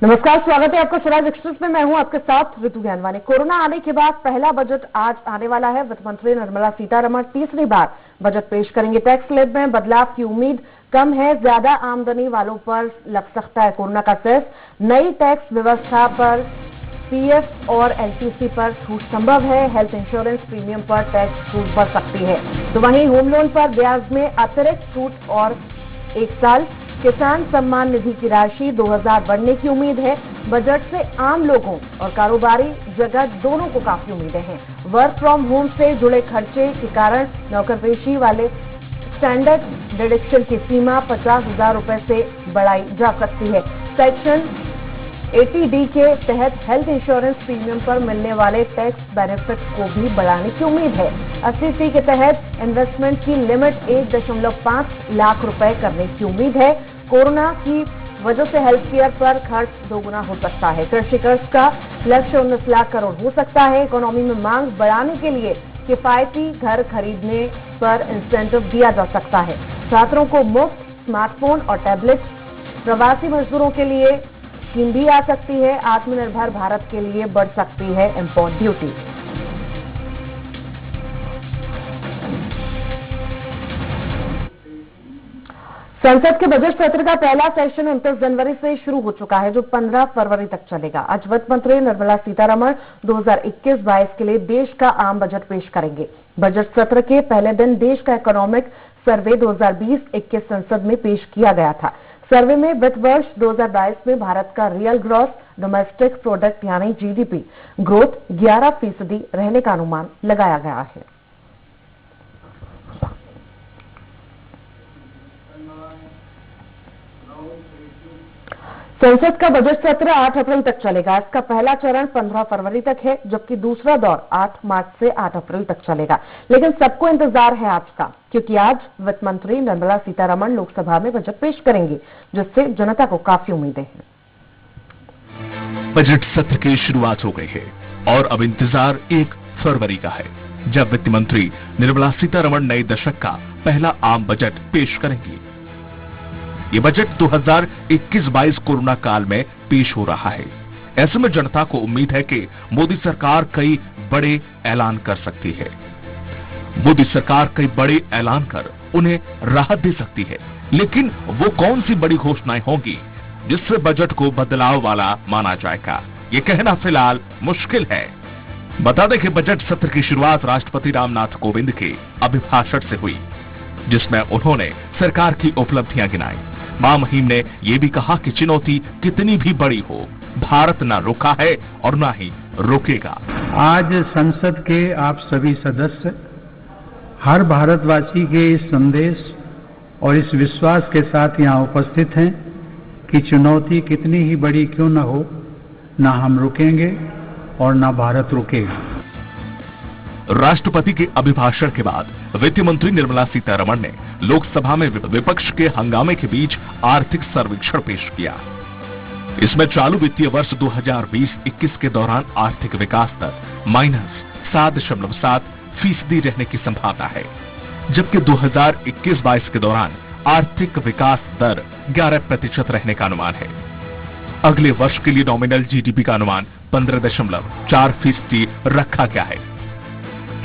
नमस्कार, स्वागत है आपका स्वराज एक्सप्रेस में। मैं हूं आपके साथ ऋतु ज्ञानवानी। कोरोना आने के बाद पहला बजट आज आने वाला है। वित्त मंत्री निर्मला सीतारमण तीसरी बार बजट पेश करेंगे। टैक्स स्लैब में बदलाव की उम्मीद कम है, ज्यादा आमदनी वालों पर लग सकता है कोरोना का सेस। नई टैक्स व्यवस्था पर पीएफ और एलटीसी पर छूट संभव है। हेल्थ इंश्योरेंस प्रीमियम पर टैक्स छूट बढ़ सकती है, तो वहीं होम लोन पर ब्याज में अतिरिक्त छूट और 1 साल। किसान सम्मान निधि की राशि 2000 बढ़ने की उम्मीद है। बजट से आम लोगों और कारोबारी जगत दोनों को काफी उम्मीदें हैं। वर्क फ्रॉम होम से जुड़े खर्चे के कारण नौकरपेशी वाले स्टैंडर्ड डिडक्शन की सीमा 50,000 रुपए से बढ़ाई जा सकती है। सेक्शन 80D के तहत हेल्थ इंश्योरेंस प्रीमियम पर मिलने वाले टैक्स बेनिफिट को भी बढ़ाने की उम्मीद है। 80C के तहत इन्वेस्टमेंट की लिमिट 1.5 लाख रुपए करने की उम्मीद है। कोरोना की वजह से हेल्थ केयर पर खर्च दोगुना हो सकता है। कृषि कर्ज का लक्ष्य 19 लाख करोड़ हो सकता है। इकोनॉमी में मांग बढ़ाने के लिए किफायती घर खरीदने पर इंसेंटिव दिया जा सकता है। छात्रों को मुफ्त स्मार्टफोन और टैबलेट। प्रवासी मजदूरों के लिए स्कीम भी आ सकती है। आत्मनिर्भर भारत के लिए बढ़ सकती है इंपोर्ट ड्यूटी। संसद के बजट सत्र का पहला सेशन 29 जनवरी से शुरू हो चुका है, जो 15 फरवरी तक चलेगा। आज वित्त मंत्री निर्मला सीतारमण 2021-22 के लिए देश का आम बजट पेश करेंगे। बजट सत्र के पहले दिन देश का इकोनॉमिक सर्वे 2020-21 संसद में पेश किया गया था। सर्वे में वित्त वर्ष 2022 में भारत का रियल ग्रॉस डोमेस्टिक प्रोडक्ट यानी जीडीपी ग्रोथ 11% रहने का अनुमान लगाया गया है। संसद का बजट सत्र 8 अप्रैल तक चलेगा। इसका पहला चरण 15 फरवरी तक है, जबकि दूसरा दौर 8 मार्च से 8 अप्रैल तक चलेगा। लेकिन सबको इंतजार है आज का, क्योंकि आज वित्त मंत्री निर्मला सीतारमण लोकसभा में बजट पेश करेंगी, जिससे जनता को काफी उम्मीदें हैं। बजट सत्र की शुरुआत हो गई है और अब इंतजार 1 फरवरी का है, जब वित्त मंत्री निर्मला सीतारमण नए दशक का पहला आम बजट पेश करेंगी। ये बजट 2021-22 कोरोना काल में पेश हो रहा है। ऐसे में जनता को उम्मीद है कि मोदी सरकार कई बड़े ऐलान कर सकती है। मोदी सरकार कई बड़े ऐलान कर उन्हें राहत दे सकती है, लेकिन वो कौन सी बड़ी घोषणाएं होंगी जिससे बजट को बदलाव वाला माना जाएगा, ये कहना फिलहाल मुश्किल है। बता दें कि बजट सत्र की शुरुआत राष्ट्रपति रामनाथ कोविंद के अभिभाषण से हुई, जिसमें उन्होंने सरकार की उपलब्धियां गिनाई। मां मुहिम ने यह भी कहा कि चुनौती कितनी भी बड़ी हो, भारत न रुका है और न ही रुकेगा। आज संसद के आप सभी सदस्य हर भारतवासी के इस संदेश और इस विश्वास के साथ यहां उपस्थित हैं कि चुनौती कितनी ही बड़ी क्यों न हो, न हम रुकेंगे और न भारत रुकेगा। राष्ट्रपति के अभिभाषण के बाद वित्त मंत्री निर्मला सीतारमण ने लोकसभा में विपक्ष के हंगामे के बीच आर्थिक सर्वेक्षण पेश किया। इसमें चालू वित्तीय वर्ष 2020-21 के दौरान आर्थिक विकास दर -7.7% रहने की संभावना है, जबकि 2021-22 के दौरान आर्थिक विकास दर 11% रहने का अनुमान है। अगले वर्ष के लिए नॉमिनल जीडीपी का अनुमान 15.4% रखा गया है।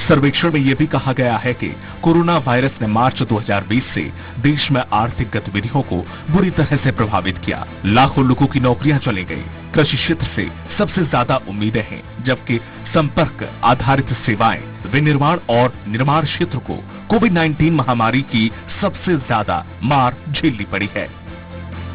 सर्वेक्षण में यह भी कहा गया है कि कोरोना वायरस ने मार्च 2020 से देश में आर्थिक गतिविधियों को बुरी तरह से प्रभावित किया। लाखों लोगों की नौकरियां चली गई। कृषि क्षेत्र से सबसे ज्यादा उम्मीदें हैं, जबकि संपर्क आधारित सेवाएं, विनिर्माण और निर्माण क्षेत्र को कोविड-19 महामारी की सबसे ज्यादा मार झेलनी पड़ी है।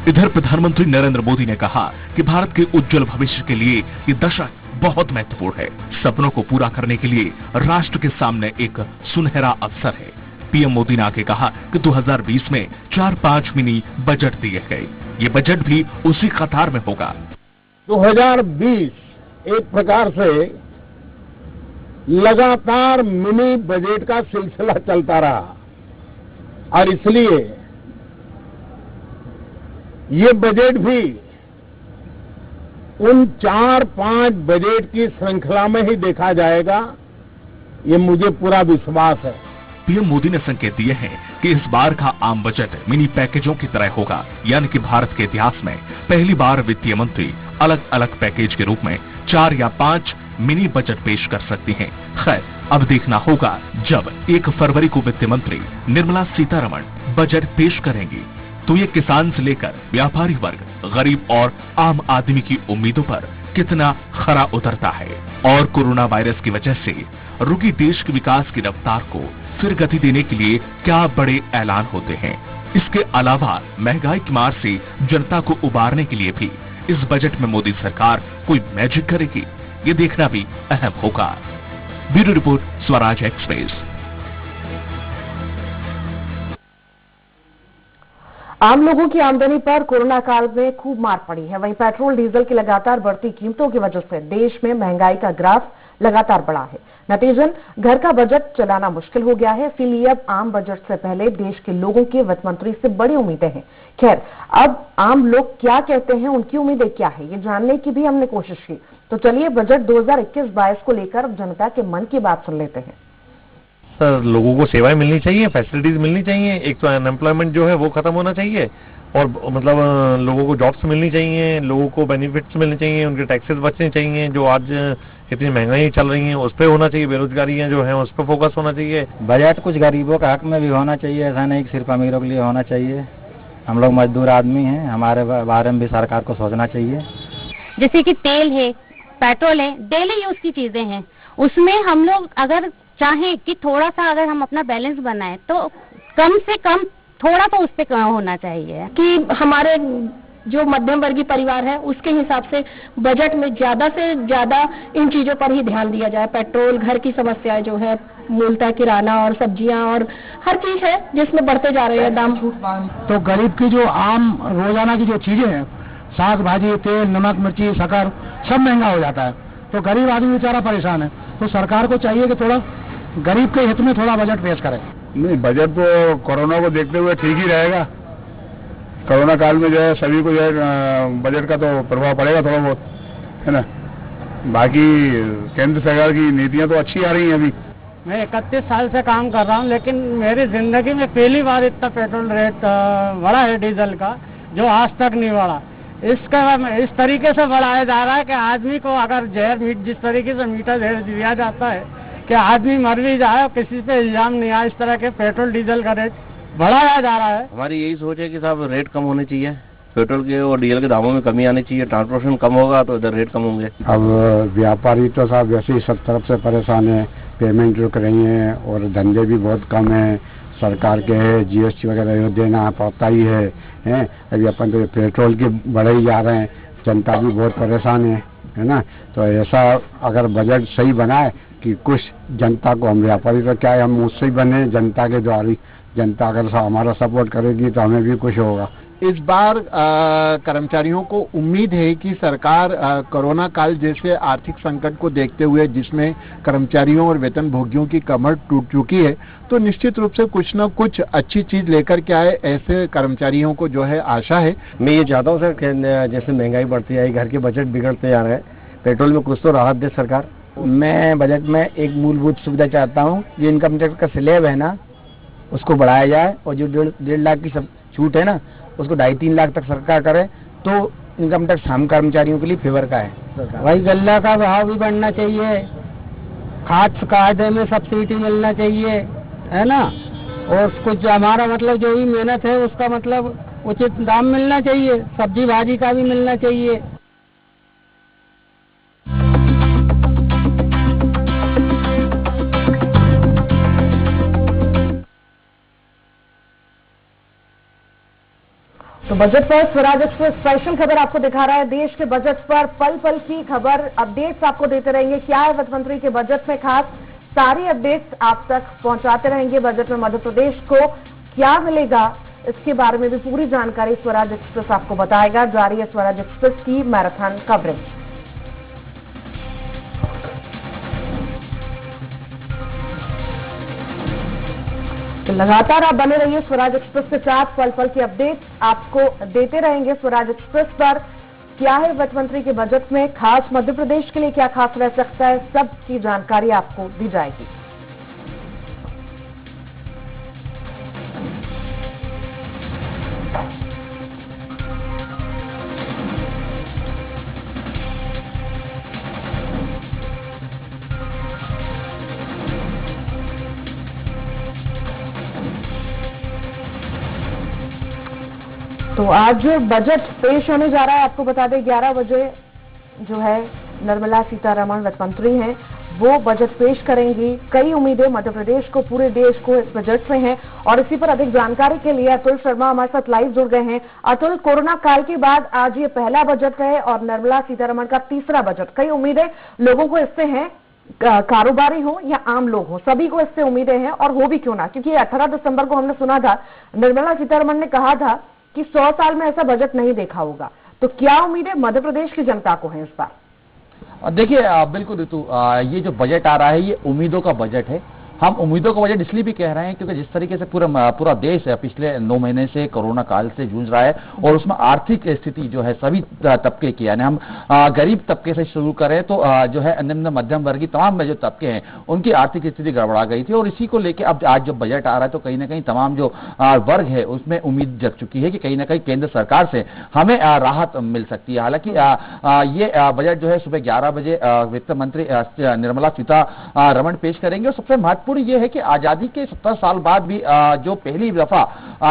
इधर प्रधानमंत्री नरेंद्र मोदी ने कहा कि भारत के उज्जवल भविष्य के लिए ये दशक बहुत महत्वपूर्ण है। सपनों को पूरा करने के लिए राष्ट्र के सामने एक सुनहरा अवसर है। पीएम मोदी ने आगे कहा कि 2020 में 4-5 मिनी बजट दिए गए। ये बजट भी उसी कतार में होगा। 2020 एक प्रकार से लगातार मिनी बजट का सिलसिला चलता रहा और इसलिए ये बजट भी उन 4-5 बजट की श्रृंखला में ही देखा जाएगा, ये मुझे पूरा विश्वास है। पीएम मोदी ने संकेत दिए हैं कि इस बार का आम बजट मिनी पैकेजों की तरह होगा, यानी कि भारत के इतिहास में पहली बार वित्तीय मंत्री अलग अलग पैकेज के रूप में 4 या 5 मिनी बजट पेश कर सकती हैं। खैर, अब देखना होगा जब 1 फरवरी को वित्त मंत्री निर्मला सीतारमण बजट पेश करेंगी तो ये किसान से लेकर व्यापारी वर्ग, गरीब और आम आदमी की उम्मीदों पर कितना खरा उतरता है और कोरोना वायरस की वजह से रुकी देश के विकास की रफ्तार को फिर गति देने के लिए क्या बड़े ऐलान होते हैं। इसके अलावा महंगाई की मार से जनता को उबारने के लिए भी इस बजट में मोदी सरकार कोई मैजिक करेगी, ये देखना भी अहम होगा। Bureau report, Swaraj express. आम लोगों की आमदनी पर कोरोना काल में खूब मार पड़ी है। वहीं पेट्रोल डीजल की लगातार बढ़ती कीमतों की वजह से देश में महंगाई का ग्राफ लगातार बढ़ा है। नतीजन घर का बजट चलाना मुश्किल हो गया है। इसीलिए अब आम बजट से पहले देश के लोगों के वित्त मंत्री से बड़ी उम्मीदें हैं। खैर, अब आम लोग क्या कहते हैं, उनकी उम्मीदें क्या है, ये जानने की भी हमने कोशिश की। तो चलिए बजट 2021-22 को लेकर जनता के मन की बात सुन लेते हैं। सर, लोगों को सेवाएं मिलनी चाहिए, फैसिलिटीज मिलनी चाहिए। एक तो अनएम्प्लॉयमेंट जो है वो खत्म होना चाहिए और मतलब लोगों को जॉब्स मिलनी चाहिए, लोगों को बेनिफिट्स मिलने चाहिए, उनके टैक्सेस बचने चाहिए। जो आज इतनी महंगाई चल रही है उस पर होना चाहिए, बेरोजगारियां जो है उस पर फोकस होना चाहिए। बजट कुछ गरीबों का हक में भी होना चाहिए, ऐसा नहीं कि सिर्फ अमीरों के लिए होना चाहिए। हम लोग मजदूर आदमी हैं, हमारे बारे में भी सरकार को सोचना चाहिए। जैसे कि तेल है, पेट्रोल है, डेली यूज की चीजें हैं, उसमें हम लोग अगर चाहें कि थोड़ा सा अगर हम अपना बैलेंस बनाएं तो कम से कम थोड़ा तो उस पे कम होना चाहिए कि हमारे जो मध्यम वर्गीय परिवार है उसके हिसाब से बजट में ज्यादा से ज्यादा इन चीजों पर ही ध्यान दिया जाए। पेट्रोल, घर की समस्याएं जो है, मूलतः किराना और सब्जियां और हर चीज है जिसमें बढ़ते जा रहे हैं दाम। तो गरीब की जो आम रोजाना की जो चीजें हैं, साग भाजी, तेल, नमक, मिर्ची, शक्कर, सब महंगा हो जाता है। तो गरीब आदमी बेचारा परेशान है। तो सरकार को चाहिए कि थोड़ा गरीब के हित में थोड़ा बजट पेश करे। नहीं, बजट तो कोरोना को देखते हुए ठीक ही रहेगा। कोरोना काल में जो है सभी को जो है बजट का तो प्रभाव पड़ेगा थोड़ा बहुत, है ना। बाकी केंद्र सरकार की नीतियां तो अच्छी आ रही हैं। अभी मैं 31 साल से काम कर रहा हूं, लेकिन मेरी जिंदगी में पहली बार इतना पेट्रोल रेट बढ़ा है डीजल का, जो आज तक नहीं बढ़ा। इसका इस तरीके से बढ़ाया जा रहा है कि आदमी को अगर जहर मीट जिस तरीके से मीठा जहर दिया जाता है कि आदमी मर भी जाए और किसी पे इल्जाम नहीं आए, इस तरह के पेट्रोल डीजल का रेट बढ़ाया जा रहा है। हमारी यही सोच है कि साहब रेट कम होने चाहिए, पेट्रोल के और डीजल के दामों में कमी आनी चाहिए। ट्रांसपोर्टेशन कम होगा तो इधर रेट कम होंगे। अब व्यापारी तो साहब वैसे ही सब तरफ से परेशान है, पेमेंट रुक रही है और धंधे भी बहुत कम है। सरकार के है जीएसटी वगैरह देना पड़ता ही है। अभी अपन तो पेट्रोल के बढ़े ही जा रहे हैं, जनता भी बहुत परेशान है ना। तो ऐसा अगर बजट सही बनाए कि कुछ जनता को, हम व्यापारी तो क्या है, हम उससे ही बने जनता के द्वारा। जनता अगर हमारा सपोर्ट करेगी तो हमें भी कुछ होगा। इस बार कर्मचारियों को उम्मीद है कि सरकार कोरोना काल जैसे आर्थिक संकट को देखते हुए, जिसमें कर्मचारियों और वेतनभोगियों की कमर टूट चुकी है, तो निश्चित रूप से कुछ न कुछ अच्छी चीज लेकर के आए, ऐसे कर्मचारियों को जो है आशा है। मैं ये चाहता हूँ सर, जैसे महंगाई बढ़ती है, घर के बजट बिगड़ते जा रहे हैं, पेट्रोल में कुछ तो राहत दे सरकार। मैं बजट में एक मूलभूत सुविधा चाहता हूँ, जो इनकम टैक्स का स्लैब है ना उसको बढ़ाया जाए और जो 1.5 लाख की सब छूट है ना उसको 2.5-3 लाख तक सरकार करे तो इनकम टैक्स हम कर्मचारियों के लिए फेवर का है। भाई गल्ला का भाव भी बढ़ना चाहिए, खाद कायदे में सब्सिडी मिलना चाहिए, है ना। और कुछ हमारा मतलब जो भी मेहनत है उसका मतलब उचित दाम मिलना चाहिए, सब्जी भाजी का भी मिलना चाहिए। तो बजट पर स्वराज एक्सप्रेस स्पेशल खबर आपको दिखा रहा है। देश के बजट पर पल पल की खबर, अपडेट्स आपको देते रहेंगे। क्या है वित्त मंत्री के बजट में खास, सारी अपडेट्स आप तक पहुंचाते रहेंगे। बजट में मध्य प्रदेश को क्या मिलेगा, इसके बारे में भी पूरी जानकारी स्वराज एक्सप्रेस आपको बताएगा। जारी है स्वराज एक्सप्रेस की मैराथन कवरेज। तो लगातार आप बने रहिए स्वराज एक्सप्रेस के साथ, पल पल की अपडेट आपको देते रहेंगे स्वराज एक्सप्रेस पर। क्या है वित्त मंत्री के बजट में खास, मध्य प्रदेश के लिए क्या खास रह सकता है, सब की जानकारी आपको दी जाएगी। तो आज बजट पेश होने जा रहा है। आपको बता दें 11 बजे जो है निर्मला सीतारमण वित्त मंत्री हैं, वो बजट पेश करेंगी। कई उम्मीदें मध्य प्रदेश को, पूरे देश को इस बजट से हैं और इसी पर अधिक जानकारी के लिए अतुल शर्मा हमारे साथ लाइव जुड़ गए हैं। अतुल, कोरोना काल के बाद आज ये पहला बजट है और निर्मला सीतारमण का तीसरा बजट। कई उम्मीदें लोगों को इससे हैं, कारोबारी हो या आम लोग हो, सभी को इससे उम्मीदें हैं और हो भी क्यों ना, क्योंकि 18 दिसंबर को हमने सुना था निर्मला सीतारमण ने कहा था कि 100 साल में ऐसा बजट नहीं देखा होगा। तो क्या उम्मीदें मध्य प्रदेश की जनता को हैं इस बार? देखिए बिल्कुल ऋतु, ये जो बजट आ रहा है ये उम्मीदों का बजट है। हम उम्मीदों का बजट इसलिए भी कह रहे हैं क्योंकि जिस तरीके से पूरा देश पिछले 9 महीने से कोरोना काल से जूझ रहा है और उसमें आर्थिक स्थिति जो है सभी तबके की, यानी हम गरीब तबके से शुरू करें तो जो है निम्न मध्यम वर्गीय तमाम जो तबके हैं उनकी आर्थिक स्थिति गड़बड़ा गई थी और इसी को लेकर अब आज जो बजट आ रहा है तो कहीं ना कहीं तमाम जो वर्ग है उसमें उम्मीद जग चुकी है कि कहीं ना कहीं केंद्र सरकार से हमें राहत मिल सकती है। हालांकि ये बजट जो है सुबह 11 बजे वित्त मंत्री निर्मला सीतारमण पेश करेंगे और सबसे महत्वपूर्ण ये है कि आजादी के 70 साल बाद भी जो पहली दफा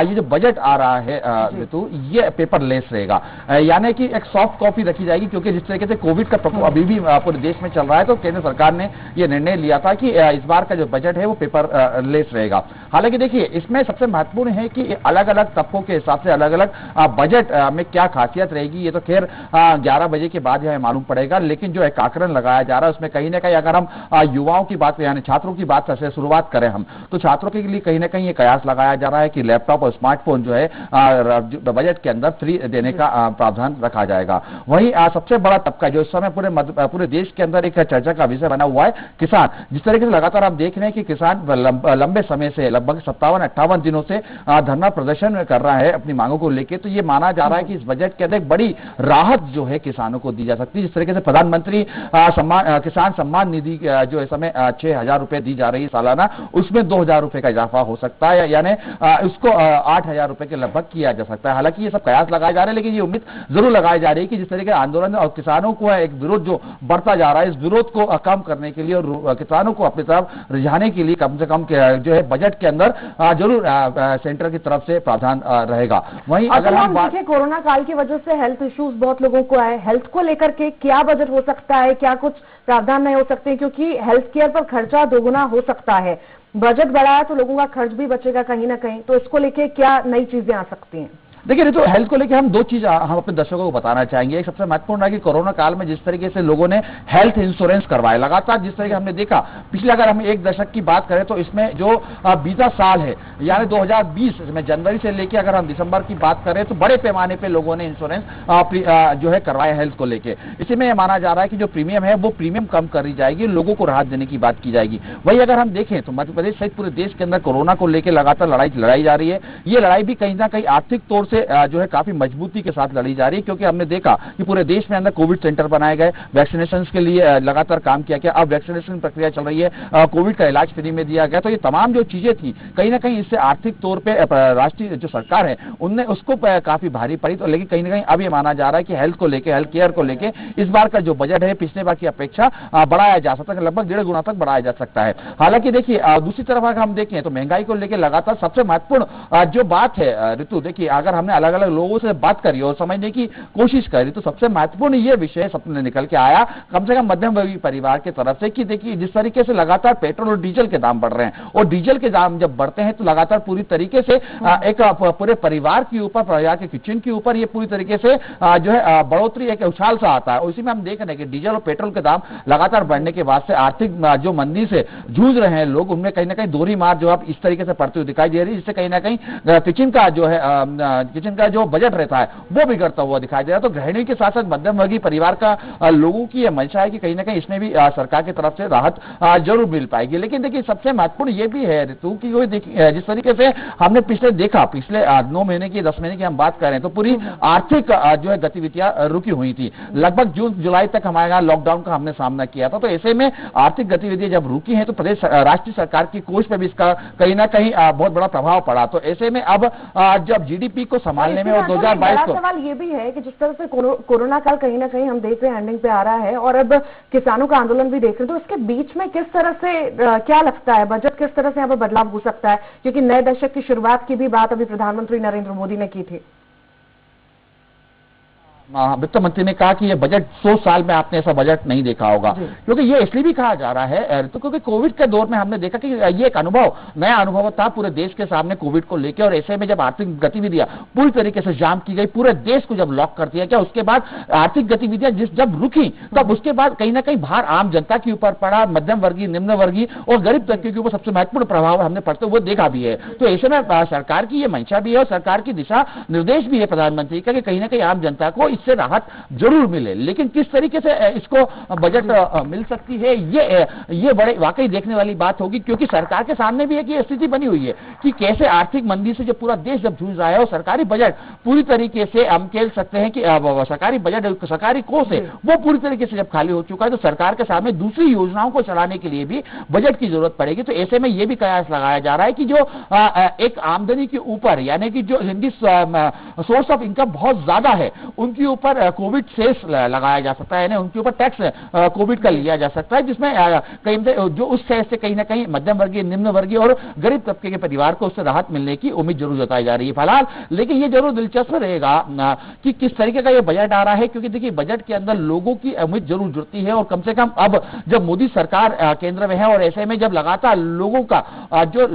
ये जो बजट आ रहा है ऋतु, ये पेपरलेस रहेगा, यानी कि एक सॉफ्ट कॉपी रखी जाएगी क्योंकि जिस तरीके से कोविड का प्रकोप अभी भी पूरे देश में चल रहा है तो केंद्र सरकार ने ये निर्णय लिया था कि इस बार का जो बजट है वो पेपरलेस रहेगा। हालांकि देखिए इसमें सबसे महत्वपूर्ण है कि अलग अलग तबकों के हिसाब से अलग अलग बजट में क्या खासियत रहेगी ये तो खैर 11 बजे के बाद हमें मालूम पड़ेगा, लेकिन जो एक आकलन लगाया जा रहा है उसमें कहीं ना कहीं अगर हम युवाओं की बात यानी छात्रों की बात से शुरुआत करें हम तो छात्रों के लिए कहीं ना कहीं ये कयास लगाया जा रहा है कि लैपटॉप और स्मार्टफोन जो है बजट के अंदर फ्री देने का प्रावधान रखा जाएगा। वहीं सबसे बड़ा तबका जो इस समय पूरे देश के अंदर एक चर्चा का विषय बना हुआ है किसान। जिस तरीके से लगातार आप देख रहे हैं कि किसान लंबे समय से लगभग 57-58 दिनों से धरना प्रदर्शन कर रहा है अपनी मांगों को लेकर, तो ये माना जा रहा है कि इस बजट के अंदर एक बड़ी राहत जो है किसानों को दी जा सकती है। जिस तरीके से प्रधानमंत्री किसान सम्मान निधि जो इस समय 6,000 रुपए दी जा रही है सालाना, उसमें 2,000 रुपए का इजाफा हो सकता है, यानी उसको 8,000 रुपए के लगभग किया जा सकता है। हालांकि ये सब कयास लगाए जा रहे हैं, लेकिन ये उम्मीद जरूर लगाई जा रही है कि जिस तरीके आंदोलन और किसानों को एक विरोध जो बढ़ता जा रहा है, इस विरोध को कम करने के लिए और किसानों को अपनी तरफ रिझाने के लिए कम से कम जो है बजट के अंदर जरूर सेंटर की तरफ से प्रावधान रहेगा। वहीं अगर हम देखिए कोरोना काल की वजह से हेल्थ इश्यूज बहुत लोगों को आए, हेल्थ को लेकर के क्या बजट हो सकता है, क्या कुछ प्रावधान नहीं हो सकते, क्योंकि हेल्थ केयर पर खर्चा दोगुना हो सकता है। बजट बढ़ा है तो लोगों का खर्च भी बचेगा कहीं ना कहीं, तो इसको लेके क्या नई चीजें आ सकती हैं? देखिए तो हेल्थ को लेकर हम दो चीज हम अपने दर्शकों को बताना चाहेंगे। एक सबसे महत्वपूर्ण है कि कोरोना काल में जिस तरीके से लोगों ने हेल्थ इंश्योरेंस करवाया, लगातार जिस तरीके हमने देखा पिछले अगर हम एक दशक की बात करें तो इसमें जो बीता साल है यानी 2020 में जनवरी से लेकर अगर हम दिसंबर की बात करें तो बड़े पैमाने पर लोगों ने इंश्योरेंस जो है करवाया हेल्थ को लेकर। इसी में यह माना जा रहा है कि जो प्रीमियम है वो प्रीमियम कम करी जाएगी, लोगों को राहत देने की बात की जाएगी। वही अगर हम देखें तो मध्य प्रदेश सहित पूरे देश के अंदर कोरोना को लेकर लगातार लड़ाई जा रही है। ये लड़ाई भी कहीं ना कहीं आर्थिक तौर से जो है काफी मजबूती के साथ लड़ी जा रही है, क्योंकि हमने देखा कि पूरे देश में अंदर कोविड सेंटर बनाए गए, वैक्सीनेशन के लिए लगातार काम किया गया, अब वैक्सीनेशन प्रक्रिया चल रही है, कोविड का इलाज फ्री में दिया गया। तो ये तमाम जो चीजें थी कहीं ना कहीं इससे आर्थिक तौर पर राष्ट्रीय जो सरकार है उनने उसको काफी भारी पड़ी। तो लेकिन कहीं ना कहीं अब ये माना जा रहा है कि हेल्थ को लेकर, हेल्थ केयर को लेकर इस बार का जो बजट है पिछले बार की अपेक्षा बढ़ाया जा सकता है, लगभग 1.5 गुना तक बढ़ाया जा सकता है। हालांकि देखिए दूसरी तरफ अगर हम देखें तो महंगाई को लेकर लगातार सबसे महत्वपूर्ण जो बात है ऋतु, देखिए अगर हमने अलग अलग लोगों से बात करी और समझने की कोशिश करी तो सबसे महत्वपूर्ण ये विषय सबने निकल के आया कम से कम मध्यम वर्गीय परिवार की तरफ से कि देखिए जिस तरीके से लगातार पेट्रोल और डीजल के दाम बढ़ रहे हैं और डीजल के दाम जब बढ़ते हैं तो लगातार पूरी तरीके से एक पूरे परिवार के ऊपर, परिवार के किचन के ऊपर ये पूरी तरीके से जो है बढ़ोतरी एक उछाल सा आता है। उसी में हम देख रहे हैं कि डीजल और पेट्रोल के दाम लगातार बढ़ने के बाद से आर्थिक जो मंदी से जूझ रहे हैं लोग, उनमें कहीं ना कहीं दोहरी मार जो अब इस तरीके से पड़ती हुई दिखाई दे रही है, जिससे कहीं ना कहीं किचन का जो बजट रहता है वो बिगड़ता हुआ दिखाई दे रहा है। तो गृहिणी के साथ साथ मध्यम वर्गीय परिवार का लोगों की यह मंशा है कि कहीं ना कहीं इसमें भी सरकार की तरफ से राहत जरूर मिल पाएगी। लेकिन देखिए सबसे महत्वपूर्ण ये भी है ऋतु की जिस तरीके से हमने पिछले 9 महीने की 10 महीने की हम बात करें तो पूरी आर्थिक जो है गतिविधियां रुकी हुई थी, लगभग जून जुलाई तक हमारे यहाँ लॉकडाउन का हमने सामना किया था। तो ऐसे में आर्थिक गतिविधियां जब रुकी हैं तो प्रदेश राष्ट्रीय सरकार की कोष पे भी इसका कहीं ना कहीं बहुत बड़ा प्रभाव पड़ा। तो ऐसे में अब जब जीडीपी को संभालने में और 2022 को सवाल ये भी है कि जिस तरह से कोरोना काल कहीं ना कहीं हम देख रहे हैं एंडिंग पे आ रहा है और अब किसानों का आंदोलन भी देख रहे हैं, तो इसके बीच में किस तरह से क्या लगता है बजट किस तरह से यहाँ पर बदलाव हो सकता है, क्योंकि नए दशक की शुरुआत की भी बात अभी प्रधानमंत्री नरेंद्र मोदी ने की थी। वित्त मंत्री ने कहा कि ये बजट 100 साल में आपने ऐसा बजट नहीं देखा होगा, क्योंकि ये इसलिए भी कहा जा रहा है तो क्योंकि कोविड के दौर में हमने देखा कि ये एक नया अनुभव था पूरे देश के सामने कोविड को लेकर, और ऐसे में जब आर्थिक गतिविधियां पूरी तरीके से जाम की गई, पूरे देश को जब लॉक कर दिया गया, उसके बाद आर्थिक गतिविधियां जब रुकी तब उसके बाद कहीं ना कहीं भार आम जनता के ऊपर पड़ा, मध्यम वर्गीय, निम्न वर्गीय और गरीब तबके के ऊपर सबसे महत्वपूर्ण प्रभाव हमने पड़ते हुए देखा भी है। तो ऐसे में सरकार की ये मंशा भी है और सरकार की दिशा निर्देश भी है प्रधानमंत्री का कि कहीं ना कहीं आम जनता को इससे राहत जरूर मिले, लेकिन किस तरीके से इसको बजट मिल सकती है ये बड़े वाकई देखने वाली बात होगी, क्योंकि सरकार के सामने भी एक ये स्थिति बनी हुई है कि कैसे आर्थिक मंदी से जब पूरा देश जब जूझ रहा है और सरकारी बजट पूरी तरीके से हम कह सकते हैं कि सरकारी बजट सरकारी कोष है वो पूरी तरीके से जब खाली हो चुका है, तो सरकार के सामने दूसरी योजनाओं को चलाने के लिए भी बजट की जरूरत पड़ेगी। तो ऐसे में यह भी कयास लगाया जा रहा है कि जो एक आमदनी के ऊपर यानी कि जो जिनकी सोर्स ऑफ इनकम बहुत ज्यादा है उनके ऊपर कोविड सेस लगाया जा सकता है, यानी उनके ऊपर टैक्स कोविड का लिया जा सकता है, जिसमें कहीं जो उस सेस से कहीं ना कहीं मध्यम वर्गीय, निम्न वर्गीय और गरीब तबके के परिवार को उससे राहत मिलने की उम्मीद जरूर जताई जा रही है फिलहाल। लेकिन ये जरूर दिलचस्प रहेगा कि किस तरीके का ये बजट आ रहा है, क्योंकि देखिए बजट के अंदर लोगों की उम्मीद जरूर जुड़ती है, और कम से कम अब जब मोदी सरकार केंद्र में है और ऐसे में जब लगातार लोगों का जो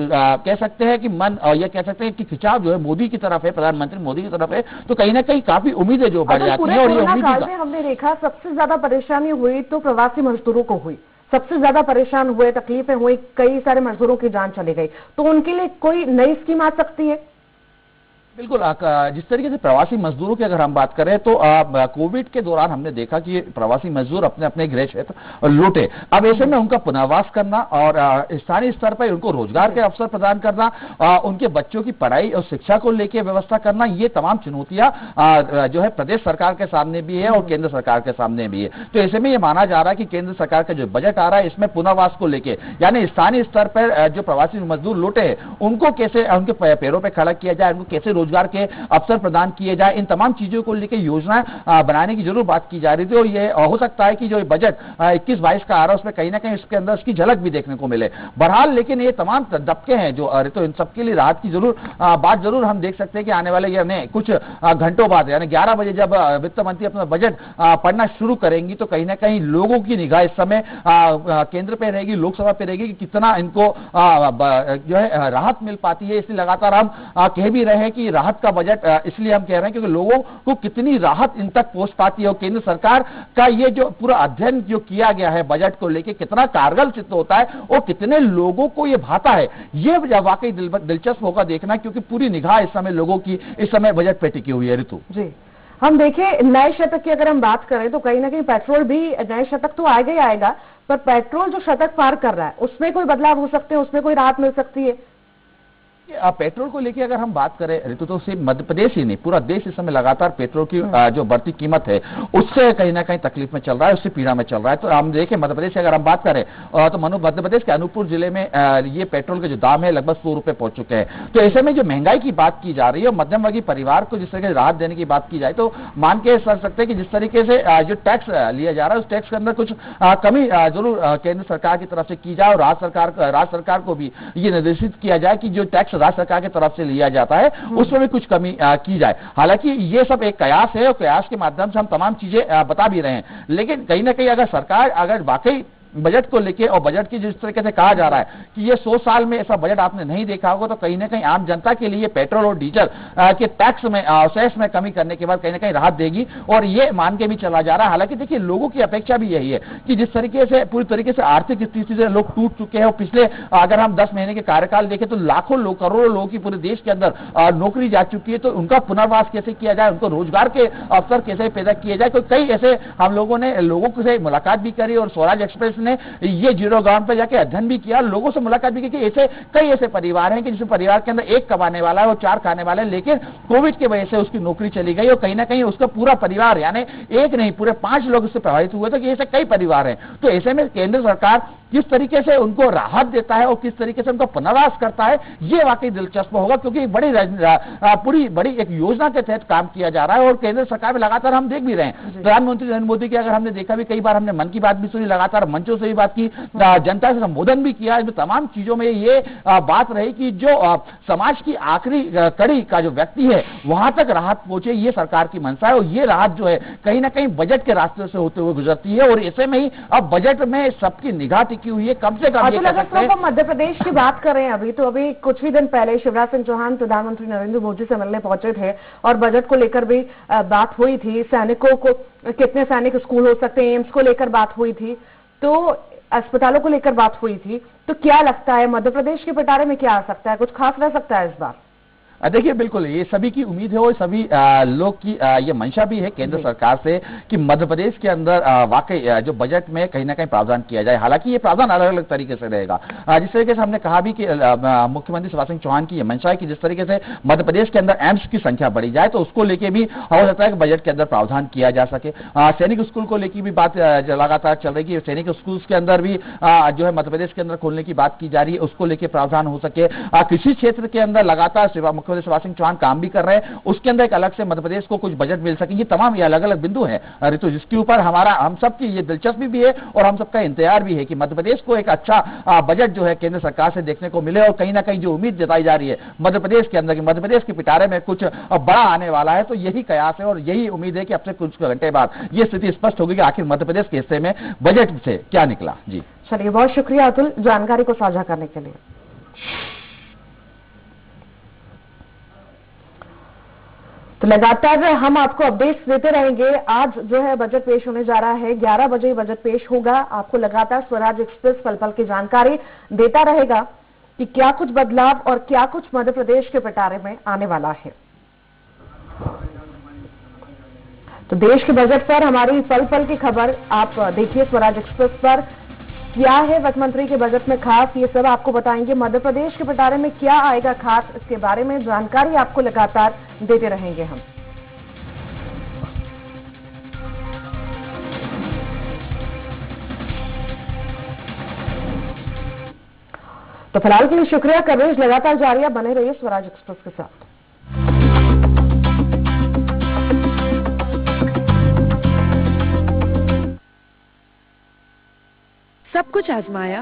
कह सकते हैं कि मन या कह सकते हैं कि खिंचाव जो है मोदी की तरफ है, प्रधानमंत्री मोदी की तरफ है, तो कहीं ना कहीं काफी उम्मीदें जो बढ़ जाती है। और ये उम्मीद हमने देखा सबसे ज्यादा परेशानी हुई तो प्रवासी मजदूरों को हुई, सबसे ज्यादा परेशान हुए, तकलीफें हुई, कई सारे मजदूरों की जान चली गई, तो उनके लिए कोई नई स्कीम आ सकती है? बिल्कुल, जिस तरीके से प्रवासी मजदूरों की अगर हम बात करें तो कोविड के दौरान हमने देखा कि प्रवासी मजदूर अपने अपने गृह क्षेत्र लौटे। अब ऐसे में उनका पुनर्वास करना और स्थानीय स्तर पर उनको रोजगार के अवसर प्रदान करना, उनके बच्चों की पढ़ाई और शिक्षा को लेकर व्यवस्था करना, ये तमाम चुनौतियां जो है प्रदेश सरकार के सामने भी है और केंद्र सरकार के सामने भी है। तो ऐसे में ये माना जा रहा है कि केंद्र सरकार का जो बजट आ रहा है इसमें पुनर्वास को लेकर यानी स्थानीय स्तर पर जो प्रवासी मजदूर लौटे हैं उनको कैसे उनके पैरों पर खड़ा किया जाए, उनको कैसे रोजगार के अवसर प्रदान किए जाए, इन तमाम चीजों को लेकर योजना बनाने की जरूर बात की जा रही थी। और ये हो सकता है कि जो बजट 21-22 का आ रहा है उसमें कहीं ना कहीं उसके अंदर उसकी झलक भी देखने को मिले बहरहाल। लेकिन ये तमाम दबके हैं जो तो इन सबके लिए राहत की जरूर बात जरूर हम देख सकते हैं कि आने वाले यानी कुछ घंटों बाद यानी 11 बजे जब वित्त मंत्री अपना बजट पढ़ना शुरू करेंगी तो कहीं ना कहीं लोगों की निगाह इस समय केंद्र पे रहेगी, लोकसभा पे रहेगी कि कितना इनको जो है राहत मिल पाती है। इसलिए लगातार हम कह भी रहे हैं कि राहत का बजट इसलिए हम कह रहे हैं क्योंकि लोगों को कितनी राहत इन तक पहुंच पाती है और केंद्र सरकार का ये जो पूरा अध्ययन जो किया गया है बजट को लेकर कितना कारगर सिद्ध होता है और कितने लोगों को ये भाता है, ये वाकई दिलचस्प होगा देखना, क्योंकि पूरी निगाह इस समय लोगों की इस समय बजट पे टिकी हुई है। ऋतु जी, हम देखें नए शतक की अगर हम बात करें तो कहीं ना कहीं पेट्रोल भी नए शतक तो आएगा ही आएगा, पर पेट्रोल जो शतक पार कर रहा है उसमें कोई बदलाव हो सकते हैं, उसमें कोई राहत मिल सकती है? पेट्रोल को लेकर अगर हम बात करें ऋतु तो सिर्फ मध्य प्रदेश ही नहीं पूरा देश इस समय लगातार पेट्रोल की जो बढ़ती कीमत है उससे कहीं ना कहीं तकलीफ में चल रहा है, उससे पीड़ा में चल रहा है। तो हम देखें मध्य प्रदेश की अगर हम बात करें तो मध्य प्रदेश के अनूपपुर जिले में ये पेट्रोल के जो दाम है लगभग 100 रुपए पहुंच चुके हैं। तो ऐसे में जो महंगाई की बात की जा रही है और मध्यम वर्गीय परिवार को जिस तरीके से राहत देने की बात की जाए तो मान के चल सकते हैं कि जिस तरीके से जो टैक्स लिया जा रहा है उस टैक्स के अंदर कुछ कमी जरूर केंद्र सरकार की तरफ से की जाए और राज्य सरकार को भी ये निर्देशित किया जाए कि जो टैक्स राज्य सरकार की तरफ से लिया जाता है उसमें भी कुछ कमी की जाए। हालांकि ये सब एक कयास है और कयास के माध्यम से हम तमाम चीजें बता भी रहे हैं, लेकिन कहीं ना कहीं अगर सरकार अगर वाकई बजट को लेके और बजट की जिस तरीके से कहा जा रहा है कि ये 100 साल में ऐसा बजट आपने नहीं देखा होगा, तो कहीं ना कहीं आम जनता के लिए पेट्रोल और डीजल के टैक्स में सेस में कमी करने के बाद कहीं ना कहीं राहत देगी और ये मान के भी चला जा रहा है। हालांकि देखिए लोगों की अपेक्षा भी यही है कि जिस तरीके से पूरी तरीके से आर्थिक स्थिति से लोग टूट चुके हैं और पिछले अगर हम 10 महीने के कार्यकाल देखें तो लाखों लोग करोड़ों लोगों की पूरे देश के अंदर नौकरी जा चुकी है, तो उनका पुनर्वास कैसे किया जाए, उनको रोजगार के अवसर कैसे पैदा किए जाए। तो कई ऐसे हम लोगों ने लोगों से मुलाकात भी करी और स्वराज एक्सप्रेस ने ये जीरो ग्राउंड पर जाके अध्ययन भी किया, लोगों से मुलाकात भी की कि ऐसे कई ऐसे परिवार हैं कि जिस परिवार के अंदर एक कमाने वाला है और 4 खाने वाले हैं, लेकिन कोविड की वजह से उसकी नौकरी चली गई और कहीं ना कहीं उसका पूरा परिवार यानी एक नहीं पूरे 5 लोग उससे प्रभावित हुए, तो ऐसे कई परिवार हैं। तो ऐसे में केंद्र सरकार किस तरीके से उनको राहत देता है और किस तरीके से उनको पुनर्वास करता है, ये वाकई दिलचस्प होगा, क्योंकि पूरी बड़ी एक योजना के तहत काम किया जा रहा है और केंद्र सरकार में लगातार हम देख भी रहे हैं। प्रधानमंत्री नरेंद्र मोदी की अगर हमने देखा भी, कई बार हमने मन की बात भी सुनी, लगातार मंचों से भी बात की, जनता से संबोधन भी किया, इसमें तमाम चीजों में ये बात रही कि जो समाज की आखिरी कड़ी का जो व्यक्ति है वहां तक राहत पहुंचे, ये सरकार की मंशा है। और ये राहत जो है कहीं ना कहीं बजट के रास्ते से होते हुए गुजरती है और ऐसे में ही अब बजट में सबकी निगाह टिकी हुई है। कम से कम मध्य प्रदेश की बात करें अभी तो अभी कुछ ही दिन पहले शिवराज सिंह चौहान प्रधानमंत्री नरेंद्र मोदी से मिलने पहुंचे थे और बजट को लेकर भी बात हुई थी। सैनिकों को कितने सैनिक स्कूल हो सकते हैं, एम्स को लेकर बात हुई थी, तो अस्पतालों को लेकर बात हुई थी। तो क्या लगता है मध्य प्रदेश के पिटारे में क्या आ सकता है, कुछ खास रह सकता है इस बार? देखिए, बिल्कुल ये सभी की उम्मीद है और सभी लोग की ये मंशा भी है केंद्र सरकार से कि मध्य प्रदेश के अंदर वाकई जो बजट में कहीं ना कहीं प्रावधान किया जाए। हालांकि ये प्रावधान अलग अलग तरीके से रहेगा। जिस तरीके से हमने कहा भी कि मुख्यमंत्री शिवराज सिंह चौहान की ये मंशा है कि जिस तरीके से मध्य प्रदेश के अंदर एम्स की संख्या बढ़ी जाए, तो उसको लेकर भी हो सकता है कि बजट के अंदर प्रावधान किया जा सके। सैनिक स्कूल को लेकर भी बात लगातार चल रही है, सैनिक स्कूल के अंदर भी जो है मध्य प्रदेश के अंदर खोलने की बात की जा रही है, उसको लेकर प्रावधान हो सके। कृषि क्षेत्र के अंदर लगातार मुख्यमंत्री शिवराज सिंह चौहान काम भी कर रहे हैं, उसके अंदर एक अलग से मध्य प्रदेश को कुछ बजट मिल सके। ये तमाम ये अलग अलग बिंदु हैं ऋतु, जिसके ऊपर हम सबकी ये दिलचस्पी भी है और हम सबका इंतजार भी है कि मध्य प्रदेश को एक अच्छा बजट जो है केंद्र सरकार से देखने को मिले। और कहीं ना कहीं जो उम्मीद जताई जा रही है मध्य प्रदेश के अंदर कि मध्य प्रदेश के पिटारे में कुछ बड़ा आने वाला है, तो यही कयास है और यही उम्मीद है कि अब से कुछ घंटे बाद ये स्थिति स्पष्ट होगी कि आखिर मध्य प्रदेश के हिस्से में बजट से क्या निकला। जी चलिए, बहुत शुक्रिया अतुल जानकारी को साझा करने के लिए। तो लगातार हम आपको अपडेट्स देते रहेंगे। आज जो है बजट पेश होने जा रहा है, 11 बजे बजट पेश होगा। आपको लगातार स्वराज एक्सप्रेस पल पल की जानकारी देता रहेगा कि क्या कुछ बदलाव और क्या कुछ मध्य प्रदेश के पिटारे में आने वाला है। तो देश के बजट पर हमारी पल पल की खबर आप देखिए स्वराज एक्सप्रेस पर। क्या है वित्त मंत्री के बजट में खास, ये सब आपको बताएंगे। मध्य प्रदेश के पिटारे में क्या आएगा खास, इसके बारे में जानकारी आपको लगातार देते रहेंगे हम। तो फिलहाल के लिए शुक्रिया। कवरेज लगातार जारी है, बने रहिए स्वराज एक्सप्रेस के साथ। सब कुछ आजमाया